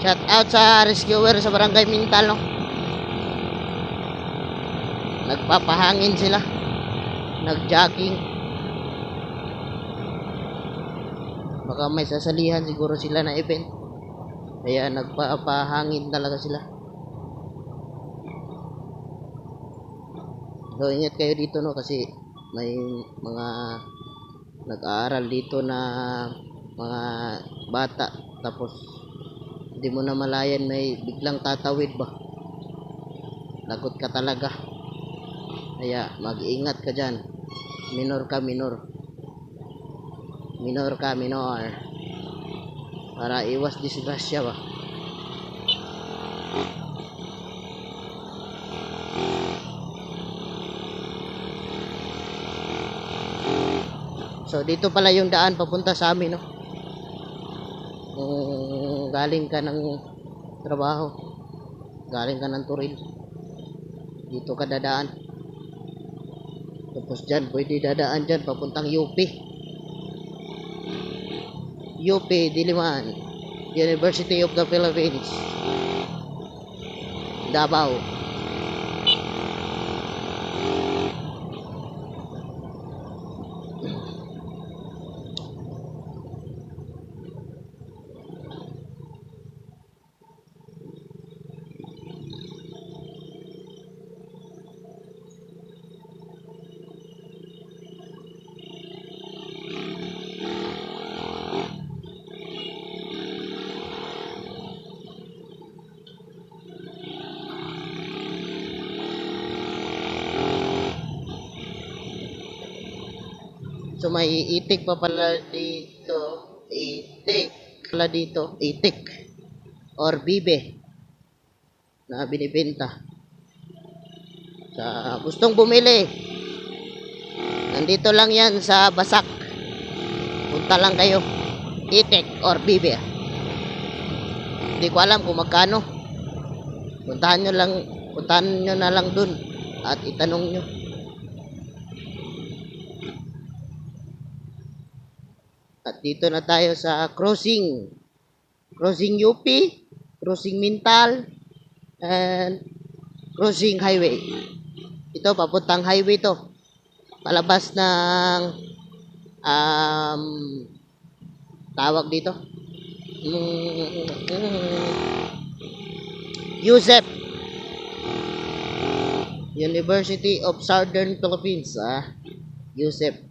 Shout out sa rescuer sa Barangay Mintal, no? Nagpapahangin sila. Nag-jogging. Baka may sasalihan siguro sila na event. Kaya nagpapahangin talaga sila. So ingat kayo dito, no, kasi may mga nag-aaral dito na mga bata, tapos hindi mo na malayan may biglang tatawid ba, lagot ka talaga. Kaya mag-ingat ka dyan. Minor ka para iwas disgrasya ba. So dito pala yung daan papunta sa amin, no? Kung galing ka ng trabaho, galing ka ng Turil, dito ka dadaan. Tapos dyan, pwede dadaan dyan papuntang UP Diliman, University of the Philippines, Davao. So may itik pa pala dito, itik or bibe na binibenta. Sa gustong bumili, nandito lang yan sa Basak. Punta lang kayo, itik or bibe. Hindi ko alam kung magkano. Puntahan nyo na lang dun at itanong nyo. At dito na tayo sa crossing UP, crossing Mintal, and crossing highway. Ito papuntang highway to. Palabas ng tawag dito. USEP, University of Southern Philippines, USEP.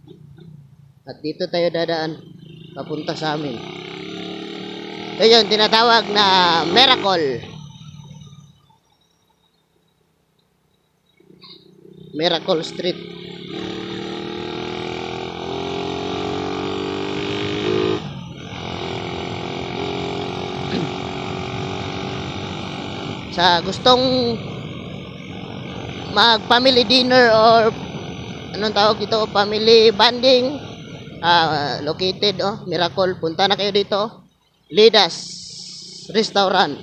At dito tayo dadaan papunta sa amin. Ito yung tinatawag na Miracle Street. Sa gustong mag family dinner or anong tawag dito, family bonding, located Miracle, punta na kayo dito. Lidas Restaurant,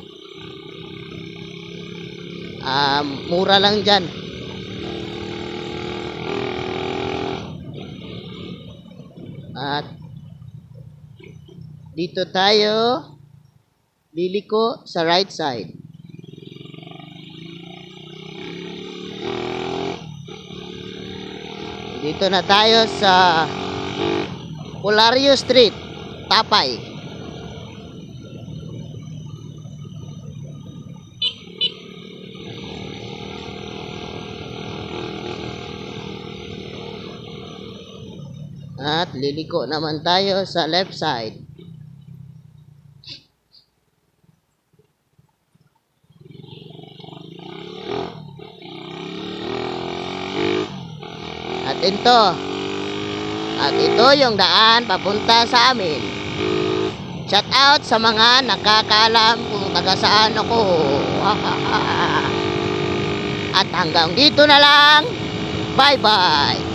mura lang dyan. At dito tayo liliko sa right side. Dito na tayo sa Polario Street, Tapay. At liliko naman tayo sa left side. At ito yung daan papunta sa amin. Shout out sa mga nakakaalam kung taga saan ako. At hanggang dito na lang. Bye bye.